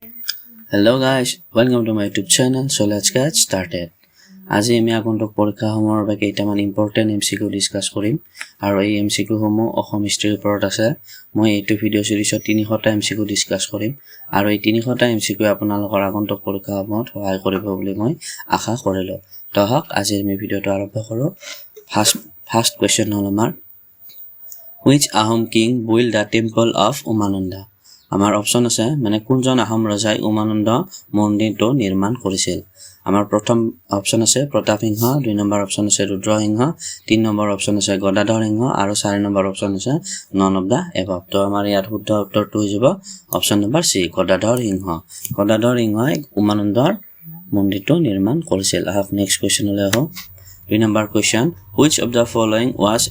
Hello guys, welcome to my YouTube channel. So let's get started. আজি আমি আগন্তুক পৰীক্ষা সমূহৰ বাবে কেইটামান ইম্পৰ্টেন্ট MCQ ডিসকাস কৰিম আৰু এই MCQ সমূহ অসম হিষ্ট্ৰীৰ ওপৰত আছে। মই এইটো ভিডিও সিৰিজত 300টা MCQ ডিসকাস কৰিম আৰু এই 300টা MCQ আপোনালোকৰ আগন্তুক পৰীক্ষা সমূহত সহায় কৰিব বুলি মই আশা কৰিলো। তো হক আজিৰ আমি ভিডিওটো আৰম্ভ কৰো। ফাৰ্স্ট কোৱেশ্চন হ'ল আমাৰ Which Ahom king built the temple of Umananda? আমাৰ অপচন আছে মানে কোনজন আহোম ৰজাই উমানন্দ মন্দিৰটো নিৰ্মাণ কৰিছিল। আমাৰ প্ৰথম অপচন আছে প্ৰতাপ সিংহ, 2 নম্বৰ অপচন আছে ৰুদ্ৰ সিংহ, 3 নম্বৰ অপচন আছে গদাধৰ সিংহ আৰু 4 নম্বৰ অপচন আছে নন অফ দা এভব। তো আমাৰ ইয়াত শুদ্ধ উত্তৰটো হৈ যাব অপচন নম্বৰ সি গদাধৰ সিংহ। গদাধৰ সিংহই উমানন্দৰ মন্দিৰটো নিৰ্মাণ কৰিছিল। আহক নেক্সট কোৱেশ্চনলৈ আহো। 2 number question, which of the following was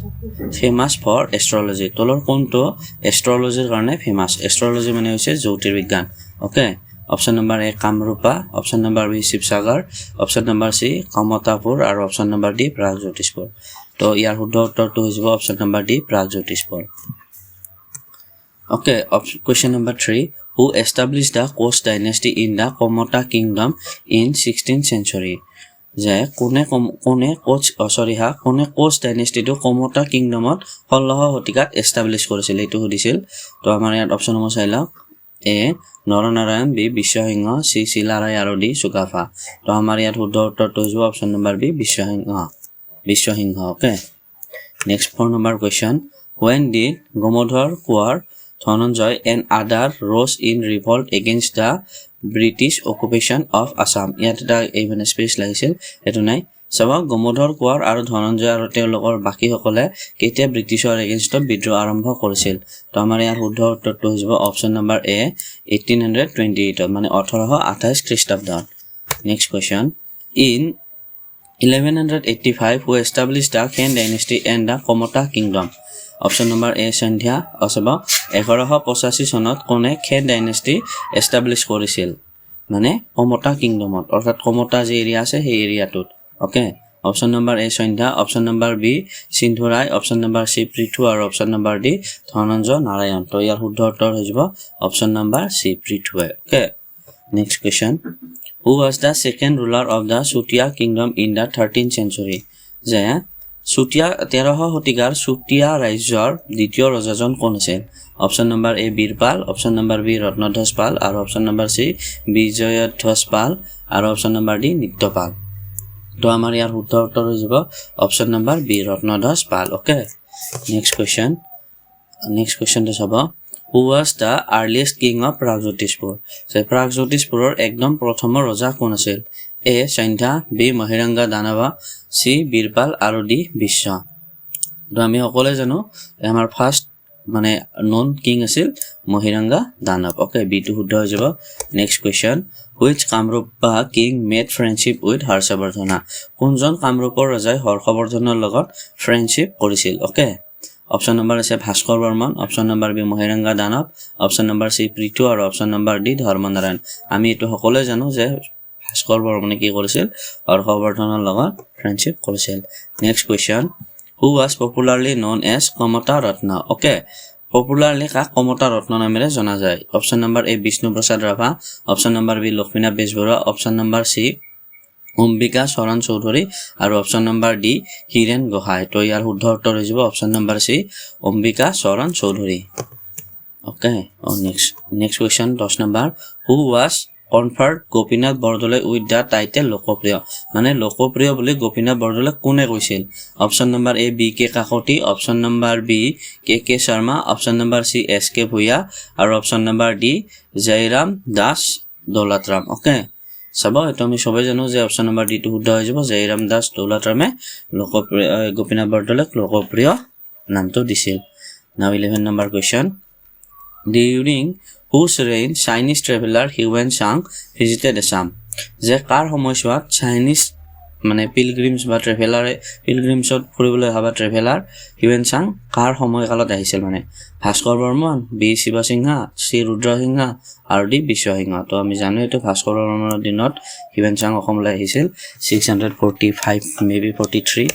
famous for astrology? তলৰ কোনটো astrology কাৰণে famous? astrology মানে হৈছে জ্যোতিৰ্বিজ্ঞান। Okay, option number A Kamarupa, option number B Sivasagar, option number C Kamatapur আৰু অপচন নম্বৰ D প্ৰাগজ্যোতিষপুৰ। তো ইয়াৰ শুদ্ধ উত্তৰটো হৈ যাব option number D Pragjyotishpur. Okay, question number 3, who established the Koch dynasty in the Komata kingdom in 16th century? যে কোনে কোচ ডাইনেষ্টিটো কমতা কিংডমত 16 শতিকাত এষ্টাব্লিছ কৰিছিল এইটো সুধিছিল। তো আমাৰ ইয়াত অপচন নম্বৰ চাই লওক। এ নৰনাৰায়ণ, বি বিশ্বসিংহ, চি চিলাৰায় আৰু ডি চুকাফা। তো আমাৰ ইয়াত শুদ্ধ উত্তৰটো হৈ যাব option number B Biswa Singha. Okay, next 4 number question, when did Gamodhar Konwar Dhananjay and other rose in revolt against the British occupation of Assam? ইয়াত এটা এই মানে স্পেচ লাগিছিল, এটো নাই। চাওক, গমোধৰ কোঁৱৰ আৰু ধনঞ্জয় আৰু তেওঁলোকৰ বাকীসকলে কেতিয়া ব্ৰিটিছৰ এগেইনষ্টত বিদ্ৰোহ আৰম্ভ কৰিছিল। তো আমাৰ ইয়াৰ শুদ্ধ উত্তৰটো হৈ যাব অপচন নম্বৰ এ 1828 মানে 1828 খ্ৰীষ্টাব্দত। Next question, in 1185 who established the Khen dynasty and the Komata kingdom? Option number A Sandhya অথবা 1185 চনত কোনে খেন ডাইনেষ্টি এষ্টাব্লিছ কৰিছিল মানে কমতা কিংডমত, অৰ্থাৎ কমতা যে এৰিয়া আছে সেই এৰিয়াটোত। Okay, option number A Sandhya, option number B Sindhurai, option number C Prithu আৰু option number D Dhananjay Narayan. তো ইয়াৰ শুদ্ধ উত্তৰ হৈ যাব অপচন নম্বৰ চি পৃথুৱে। Okay, next question, who was the second ruler of the Sutia kingdom in the 13th century? যে চুতীয়া 13শ শতিকাৰ চুতীয়া ৰাজ্যৰ দ্বিতীয় ৰজাজন কোন আছিল? Option number A Birpal, option number B Ratnadhwaj Pal আৰু option number C Bijayadhwaj Pal আৰু অপচন নম্বৰ ডি নিত্যপাল। তো আমাৰ ইয়াৰ শুদ্ধ উত্তৰ হৈ যাব অপচন নম্বৰ বি ৰত্নধ্বজ পাল। ওকে, নেক্সট কুৱেশ্যনটো চাব, who was the earliest king of Pragjyotishpur? যে প্ৰাগজ্যোতিষপুৰৰ একদম প্ৰথমৰ ৰজা কোন আছিল? এ সন্ধ্যা, বি মহিৰংগা দানৱা, চি বীৰপাল আৰু ডি বিশ্ব। তো আমি সকলোৱে জানো আমাৰ ফাৰ্ষ্ট মানে নন কিং আছিল মহিৰংগা দানৱ। ওকে, বিটো শুদ্ধ হৈ যাব। Next question, which Kamarupa king made friendship with Harshavardhana? কোনজন কামৰূপৰ ৰজাই হৰ্ষবৰ্ধনৰ লগত ফ্ৰেণ্ডশ্বিপ কৰিছিল? ওকে, অপচন নম্বৰ আছে Bhaskar Barman, option number B Mahiranga Danav, option number C Prithu আৰু অপচন নম্বৰ ডি ধৰ্মনাৰায়ণ। আমি এইটো সকলোৱে জানো যে ভাস্কৰ বৰ্মনে কি কৰিছিল? হৰ্ষবৰ্ধনৰ লগত ফ্ৰেণ্ডশ্বিপ কৰিছিল। Next question, who was popularly known as Kamata Ratna? Okay, popularly কাক কমতা ৰত্ন নামেৰে জনা যায়? Option number A Bishnu Prasad Rabha, option number B Lakshminath Bezbaroa, option number C Ambika Charan Choudhury আৰু option number D Hiren Gohain. তো ইয়াৰ শুদ্ধ উত্তৰ হৈ যাব option number C Ambika Charan Choudhury. Okay, next question 10 number, who was conferred Gopinath Bordoloi with the title লোকপ্ৰিয়? মানে লোকপ্ৰিয় বুলি গোপীনাথ বৰদলৈ কোনে কৈছিল? Option number A B K Kakati, option number B K Sharma, option number C S K Bhuyan আৰু option number D Jairam Das Daulatram. Okay, চাব, এইটো আমি সবেই জানো যে অপচন নম্বৰ ডিটো শুদ্ধ হৈ যাব। জয়ৰাম দাস দৌলতৰামে গোপীনাথ বৰদলৈক লোকপ্ৰিয় নামটো দিছিল। নাও 11 number question, during whose reign Chinese traveler Huan Shang visited Assam? যে কাৰ সময়ছোৱাত চাইনিজ মানে পিলগ্ৰিমছ বা পিলগ্ৰিমছত ফুৰিবলৈ অহা ট্ৰেভেলাৰ হিউৱেন চাং কাৰ সময়কালত আহিছিল? মানে ভাস্কৰ বৰ্মন, বি শিৱসিংহা, চি ৰুদ্ৰসিংহা আৰু ডি বিশ্বসিংহ। তো আমি জানো এইটো ভাস্কৰ বৰ্মনৰ দিনত হিউৱেন চাং অসমলৈ আহিছিল 645 maybe 43।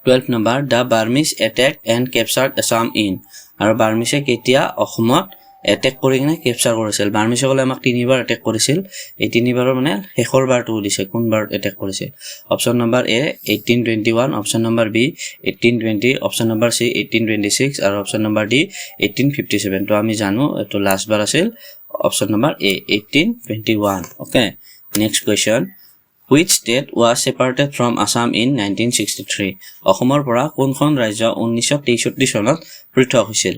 12 number, the Burmese attacked and captured Assam in. আৰু বাৰ্মিছে কেতিয়া অসমত এটেক কৰি কিনে কেপচাৰ কৰিছিল বাৰ্মিসকলে আমাক তিনিবাৰ এটেক কৰিছিল এই তিনিবাৰৰ মানে শেষৰ বাৰটো দিছে কোন বাৰ এটেক কৰিছিল option number A 1821 option number B 1820 option number C 1826 আৰু অপচন নম্বৰ ডি 1857 তো আমি জানো এটো লাষ্ট বাৰ আছিল option number A 1821 okay next question Which state was separated from Assam in 1963? অসমৰ পৰা কোনখন ৰাজ্য 1963 চনত পৃথক হৈছিল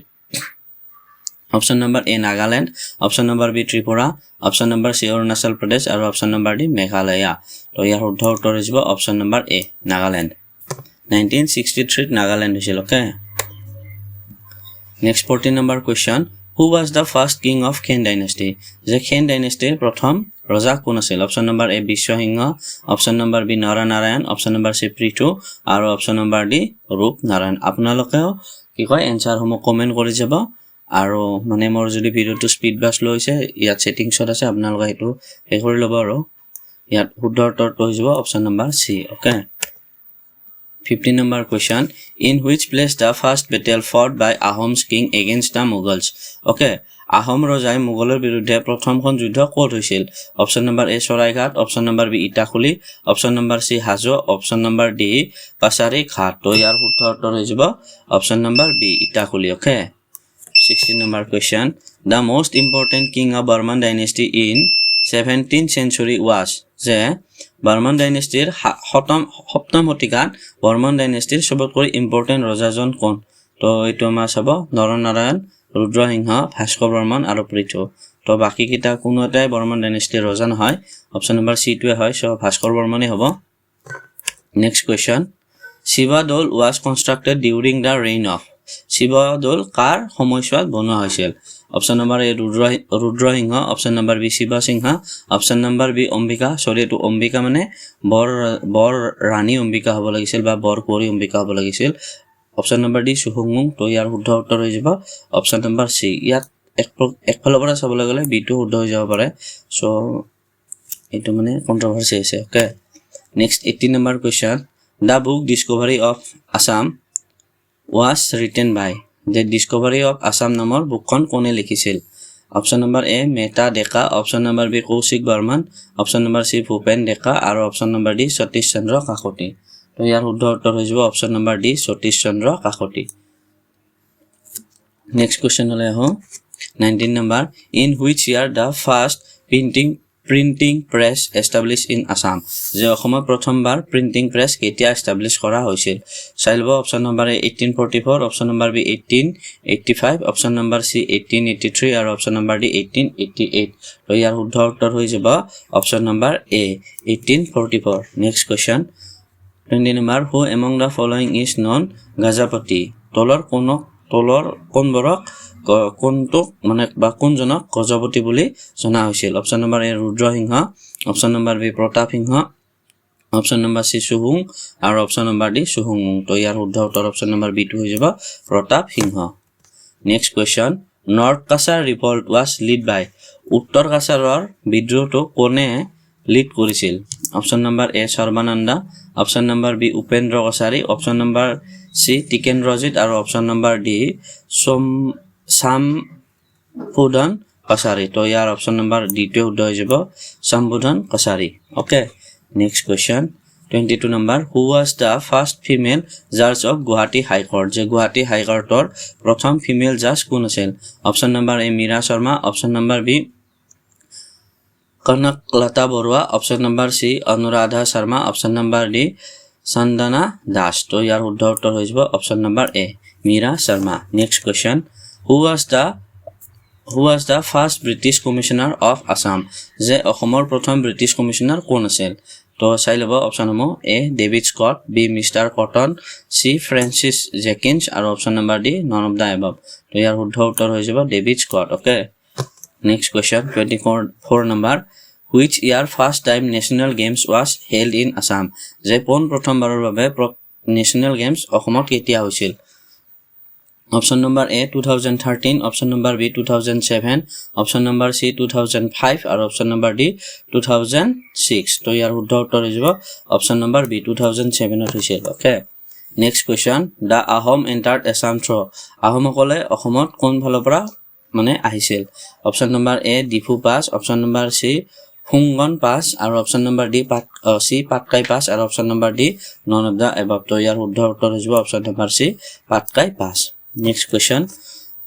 option number A Nagaland option number B Tripura option number C Arunachal Pradesh আৰু অপচন নম্বৰ ডি মেঘালয়া তো ইয়াৰ শুদ্ধ উত্তৰ হ'ব option number A Nagaland 1963 Nagaland হৈছিল okay next 14 number question Who was the first king of Khen dynasty? যে Khen dynasty প্ৰথম ৰজা কোন আছিল option number A Biswa Singha option number B Naranarayan option number C Prithu আৰু অপচন নম্বৰ ডি ৰূপনাৰায়ণ আপোনালোকেও কি কয় এনসাৰ সমূহ কমেন্ট কৰি যাব আৰু মানে মোৰ যদি ভিডিওটো স্পিড বাস লৈছে ইয়াত সেটিংছত আছে আপোনালোকে হেতু হে কৰি ল'ব আৰু ইয়াত শুদ্ধ উত্তৰটো হৈ যাব option number C okay 15 number question in which place the first battle fought by Ahom's king against the Mughals okay Ahom rajai Mughলৰ বিৰুদ্ধে প্ৰথমখন যুদ্ধ ক'ত হৈছিল option number A Saraighat option number B Itakhuli option number C Hajo option number D Pachari Ghat তো ইয়াৰ শুদ্ধ উত্তৰ হৈ যাব option number B Itakhuli okay 16 number question the most important king of Burman dynasty in 17th century was যে Burman dynasty সপ্তম শতিকাত Burman dynasty সবতকৈ ইম্পৰ্টেন্ট ৰজাজন কোন তো এটো আমাৰ চাব নৰনাৰায়ণ ৰুদ্ৰসিংহ ভাস্কৰ বৰ্মন আৰু পৃথু তো বাকি কিটা কোনো এটাই Burman dynasty ৰজা নহয় অপচন নম্বৰ সি টোৱে হয় সো ভাস্কৰ বৰ্মনে হ'ব next question Shiva Dol was constructed during the reign of Shiva Dol কাৰ সময়ছোৱাত বনোৱা হৈছিল option number A Rudra Singha option number B Shiva Singha option number B Ambika sorry to Ambika মানে বৰ ৰাণী অম্বিকা হ'ব লাগিছিল বা বৰ কোৰি অম্বিকা হ'ব লাগিছিল অপচন নম্বৰ ডি সুহুংমুং তো ইয়াৰ শুদ্ধ উত্তৰ হৈ যাব অপচন নম্বৰ সি ইয়াত একফালৰ পৰা চাবলৈ গ'লে বি টো শুদ্ধ হৈ যাব পাৰে সো এটো মানে কন্ট্ৰভাৰ্সি আছে okay next 18 number question The book Discovery of Assam was written by The Discovery of Assam নামৰ বুকখন কোনে লিখিছিল option number A Meta Deka option number B Kaushik Barman option number C Bhupen Deka আৰু option number D Satish Chandra Kakati তো ইয়াৰ শুদ্ধ উত্তৰ হৈ যাব option number D Satish Chandra Kakati next question হলে আহো 19 number in which year the first printing press established in Assam যে অসমৰ প্ৰথমবাৰ প্ৰিন্টিং প্ৰেছ কেতিয়া এস্টাবলিশ কৰা হৈছিল চাইলব option number A 1844 option number B 1885 option number C 1883 আৰু অপচন নম্বৰ ডি 1888 তো ইয়াৰ শুদ্ধ উত্তৰ হৈ যাব option number A 1844 next question 20 number who among the following is known গাজাপতি তলৰ কোনবৰক কোনটো মানে বা কোনজনক গজপতি বুলি জনা হৈছিল option number A Rudra Singha option number B Pratap Singha option number C Suhung আৰু অপচন নম্বৰ ডি সুহুংমুং তো ইয়াৰ শুদ্ধ উত্তৰ অপচন নম্বৰ বি টো হৈ যাব Pratap Singha next question north Cachar revolt was led by উত্তৰ কাছাৰৰ বিদ্ৰোহটো কোনে লিড কৰিছিল option number A Sarbananda option number B Upendra Kachari option number C Tikendrajit আৰু অপচন নম্বৰ ডি সম্বোধন কছাৰী তো ইয়াৰ অপচন নম্বৰ ডি টো শুদ্ধ হৈ যাব সম্বোধন Kachari okay next question 22 number who was the first female judge of Guwahati High Court যে গুৱাহাটী হাই কোৰ্টৰ প্ৰথম ফিমেল জাজ কোন আছিল option number A Meera Sharma option number B Kanaklata Barua option number C Anuradha Sharma option number D Chandana Das তো ইয়াৰ শুদ্ধ উত্তৰ হৈ যাব option number A Meera Sharma next question who was the first British Commissioner of Assam যে অসমৰ প্ৰথম ব্ৰিটিছ কমিশনাৰ কোন আছিল তো চাই লব option number A David Scott B mister Cotton C Francis Jenkins আৰু option number D none of the above তো ইয়াৰ শুদ্ধ উত্তৰ হৈ যাব David Scott okay next question 24 number which year first time national games was held in Assam যে পোন প্ৰথমবাৰৰ বাবে নেশনাল গেমছ অসমত কেতিয়া হৈছিল option number A 2013 option number B 2007 option number C 2005 আৰু অপচন নম্বৰ ডি 2006 তো ইয়াৰ শুদ্ধ উত্তৰ হৈ যাব অপচন নম্বৰ বি 2007 ত হৈছিল okay next question the Ahom entered Assam through আহোমসকলে অসমত কোন ফালৰ পৰা মানে আহিছিল option number A Diphu pass option number C Phungan pass আৰু option number D C Patkai pass আৰু option number D none of the above তো ইয়াৰ শুদ্ধ উত্তৰ হ'ব option number C Patkai pass next question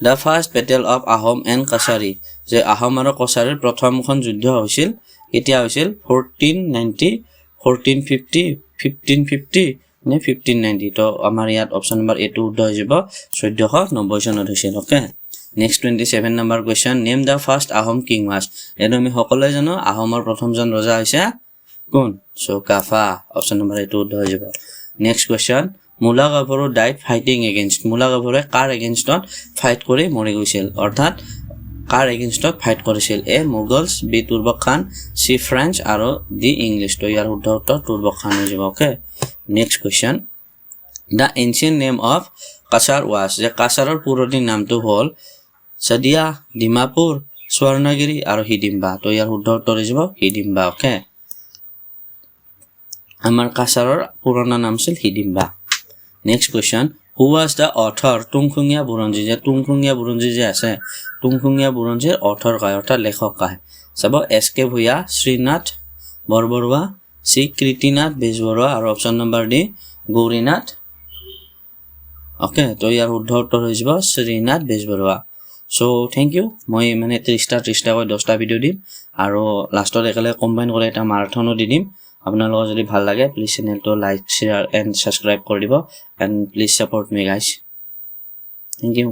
The first battle of Ahom and Kasari যে আহোম আৰু কছাৰীৰ প্ৰথমখন যুদ্ধ হৈছিল কেতিয়া হৈছিল 1490 1450 1550 নে 1590 তো আমাৰ ইয়াত অপশন নম্বৰ এ টো শুদ্ধ হৈ যাব 1490 চনত হৈছিল okay next 27 number question name the first Ahom king was এটো আমি সকলোৱে জানো আহোমৰ প্ৰথমজন ৰজা হৈছে কোন চকাফা অপশন নম্বৰ এ টো শুদ্ধ হৈ যাব নেক্সট কোৱেশ্চন মুলা গাভৰু ডাইড ফাইটিং এগেইনষ্ট মুলা গাভৰুৱে কাৰ এগেইনষ্টত ফাইট কৰি মৰি গৈছিল অৰ্থাৎ কাৰ এগেইনষ্টত ফাইট কৰিছিল A Mughals B Turbak Khan C French আৰু ডি ইংলিছ তো ইয়াৰ শুদ্ধ উত্তৰ তুৰ্বক খান হৈ যাব okay next question the ancient name of Cachar was যে কাছাৰৰ পুৰণি নামটো হ'ল সদিয়া ডিমাপুৰ স্বৰ্ণগিৰি আৰু হিডিম্বা তো ইয়াৰ শুদ্ধ উত্তৰ হৈ যাব হিডিম্বা ওকে আমাৰ কাছাৰৰ পুৰণা নাম আছিল Hidimba Next question, who was the author Tungkhungia Buronji যে Tungkhungia Buronji যে আছে Tungkhungia Buronjiৰ author কায় অৰ্থাৎ লেখক কায় সব এসকে ভুয়া শ্ৰীনাথ বৰবৰুৱা সি কৃতিনাথ বেজবৰুৱা আৰু option number D Gaurinath okay তো ইয়াৰ শুদ্ধ উত্তৰ হৈ যাব Srinath Bezbaruah so thank you মই মানে 30টা কৈ 10টা ভিডিও দিম আৰু লাষ্টত একেলগে কম্বাইন কৰি এটা মাৰাথনো দি দিম আপোনালোকৰ যদি ভাল লাগে প্লিজ চেনেলটো লাইক শেয়াৰ এণ্ড সাবস্ক্ৰাইব কৰি দিব and please support me guys thank U